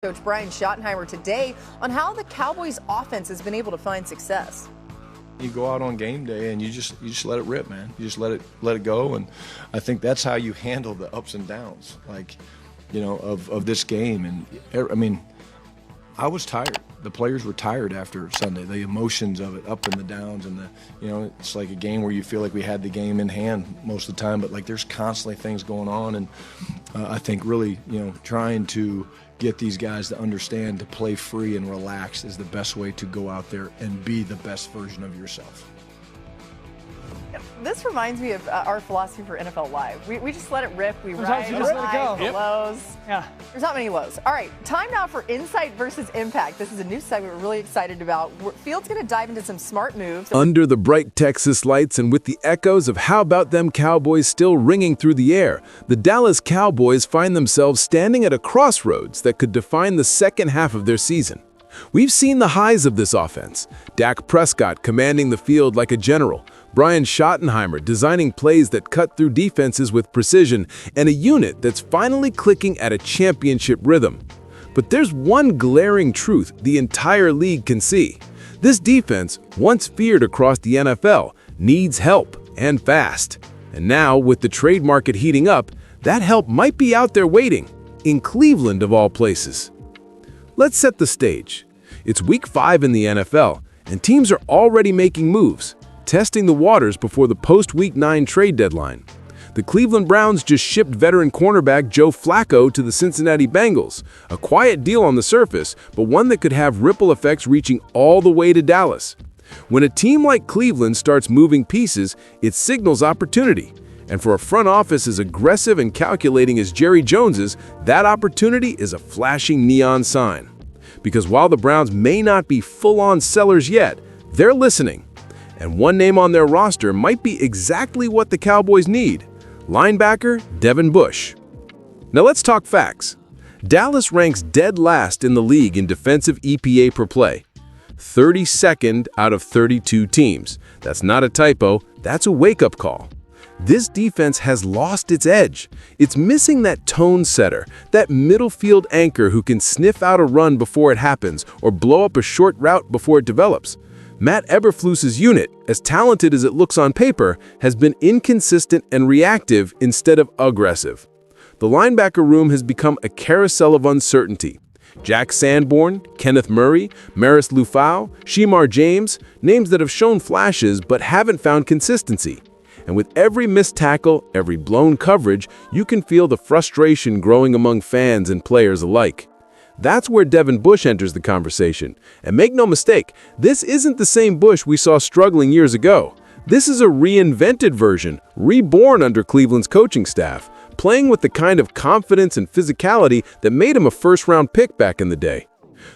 Coach Brian Schottenheimer today on how the Cowboys offense has been able to find success. You go out on game day and you just let it rip, man. You just let it go, and I think that's how you handle the ups and downs, of this game. And I mean, I was tired. The players were tired after Sunday. The emotions of it, up and the downs, and it's like a game where you feel like we had the game in hand most of the time, but like there's constantly things going on, and I think really, trying to get these guys to understand to play free and relax is the best way to go out there and be the best version of yourself. This reminds me of our philosophy for NFL Live. We just let it rip. We ride the highs, the lows. Yeah. There's not many lows. All right, time now for Insight versus Impact. This is a new segment we're really excited about. Field's going to dive into some smart moves. Under the bright Texas lights and with the echoes of How About Them Cowboys still ringing through the air, the Dallas Cowboys find themselves standing at a crossroads that could define the second half of their season. We've seen the highs of this offense. Dak Prescott commanding the field like a general, Brian Schottenheimer designing plays that cut through defenses with precision, and a unit that's finally clicking at a championship rhythm. But there's one glaring truth the entire league can see. This defense, once feared across the NFL, needs help, and fast. And now, with the trade market heating up, that help might be out there waiting, in Cleveland of all places. Let's set the stage. It's Week 5 in the NFL, and teams are already making moves, testing the waters before the post-Week 9 trade deadline. The Cleveland Browns just shipped veteran cornerback Joe Flacco to the Cincinnati Bengals, a quiet deal on the surface, but one that could have ripple effects reaching all the way to Dallas. When a team like Cleveland starts moving pieces, it signals opportunity. And for a front office as aggressive and calculating as Jerry Jones's, that opportunity is a flashing neon sign. Because while the Browns may not be full-on sellers yet, they're listening. And one name on their roster might be exactly what the Cowboys need: linebacker Devin Bush. Now let's talk facts. Dallas ranks dead last in the league in defensive EPA per play. 32nd out of 32 teams. That's not a typo, that's a wake-up call. This defense has lost its edge. It's missing that tone setter, that middle field anchor who can sniff out a run before it happens or blow up a short route before it develops. Matt Eberflus's unit, as talented as it looks on paper, has been inconsistent and reactive instead of aggressive. The linebacker room has become a carousel of uncertainty. Jack Sanborn, Kenneth Murray, Maris Lufau, Shemar James, names that have shown flashes but haven't found consistency. And with every missed tackle, every blown coverage, you can feel the frustration growing among fans and players alike. That's where Devin Bush enters the conversation. And make no mistake, this isn't the same Bush we saw struggling years ago. This is a reinvented version, reborn under Cleveland's coaching staff, playing with the kind of confidence and physicality that made him a first-round pick back in the day.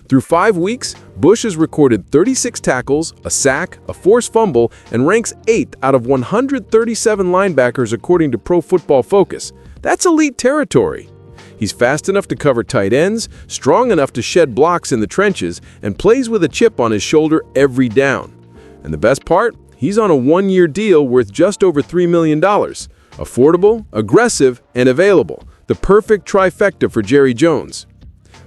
Through 5 weeks, Bush has recorded 36 tackles, a sack, a forced fumble, and ranks 8th out of 137 linebackers according to Pro Football Focus. That's elite territory. He's fast enough to cover tight ends, strong enough to shed blocks in the trenches, and plays with a chip on his shoulder every down. And the best part? He's on a 1-year deal worth just over $3 million. Affordable, aggressive, and available. The perfect trifecta for Jerry Jones.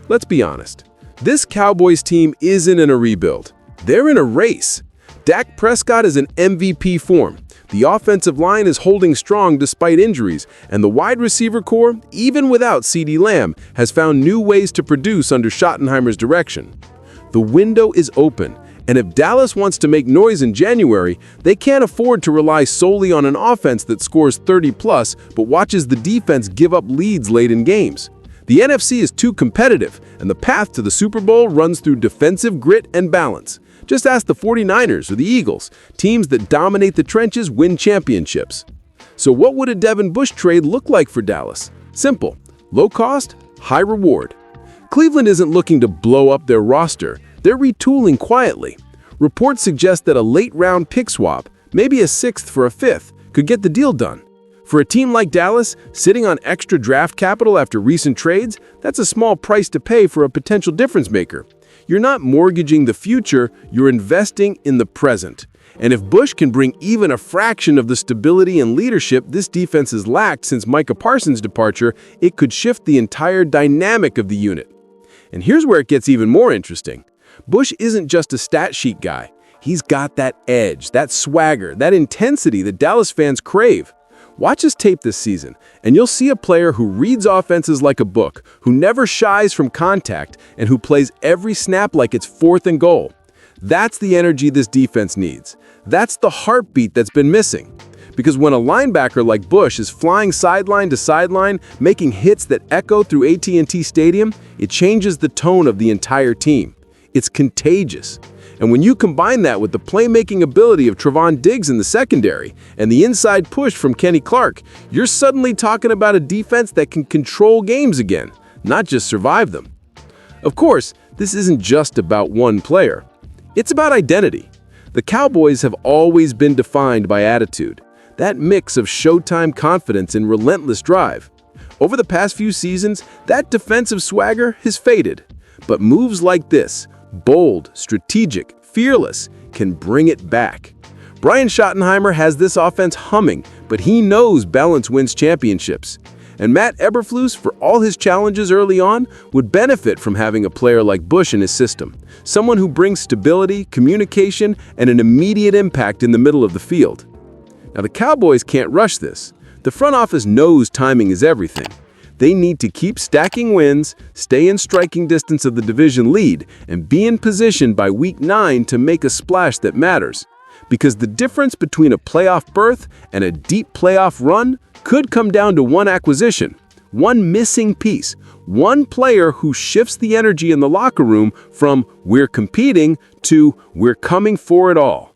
Let's be honest. This Cowboys team isn't in a rebuild. They're in a race. Dak Prescott is in MVP form. The offensive line is holding strong despite injuries, and the wide receiver core, even without CeeDee Lamb, has found new ways to produce under Schottenheimer's direction. The window is open, and if Dallas wants to make noise in January, they can't afford to rely solely on an offense that scores 30+ but watches the defense give up leads late in games. The NFC is too competitive, and the path to the Super Bowl runs through defensive grit and balance. Just ask the 49ers or the Eagles. Teams that dominate the trenches win championships. So what would a Devin Bush trade look like for Dallas? Simple. Low cost, high reward. Cleveland isn't looking to blow up their roster. They're retooling quietly. Reports suggest that a late-round pick swap, maybe a 6th for a 5th, could get the deal done. For a team like Dallas, sitting on extra draft capital after recent trades, that's a small price to pay for a potential difference maker. You're not mortgaging the future, you're investing in the present. And if Bush can bring even a fraction of the stability and leadership this defense has lacked since Micah Parsons' departure, it could shift the entire dynamic of the unit. And here's where it gets even more interesting. Bush isn't just a stat sheet guy. He's got that edge, that swagger, that intensity that Dallas fans crave. Watch his tape this season, and you'll see a player who reads offenses like a book, who never shies from contact, and who plays every snap like it's 4th and goal. That's the energy this defense needs. That's the heartbeat that's been missing. Because when a linebacker like Bush is flying sideline to sideline, making hits that echo through AT&T Stadium, it changes the tone of the entire team. It's contagious. And when you combine that with the playmaking ability of Trevon Diggs in the secondary and the inside push from Kenny Clark, you're suddenly talking about a defense that can control games again, not just survive them. Of course, this isn't just about one player. It's about identity. The Cowboys have always been defined by attitude, that mix of showtime confidence and relentless drive. Over the past few seasons, that defensive swagger has faded. But moves like this, bold, strategic, fearless, can bring it back. Brian Schottenheimer has this offense humming, but he knows balance wins championships. And Matt Eberflus, for all his challenges early on, would benefit from having a player like Bush in his system, someone who brings stability, communication, and an immediate impact in the middle of the field. Now, the Cowboys can't rush this. The front office knows timing is everything. They need to keep stacking wins, stay in striking distance of the division lead, and be in position by Week 9 to make a splash that matters. Because the difference between a playoff berth and a deep playoff run could come down to one acquisition, one missing piece, one player who shifts the energy in the locker room from "we're competing" to "we're coming for it all."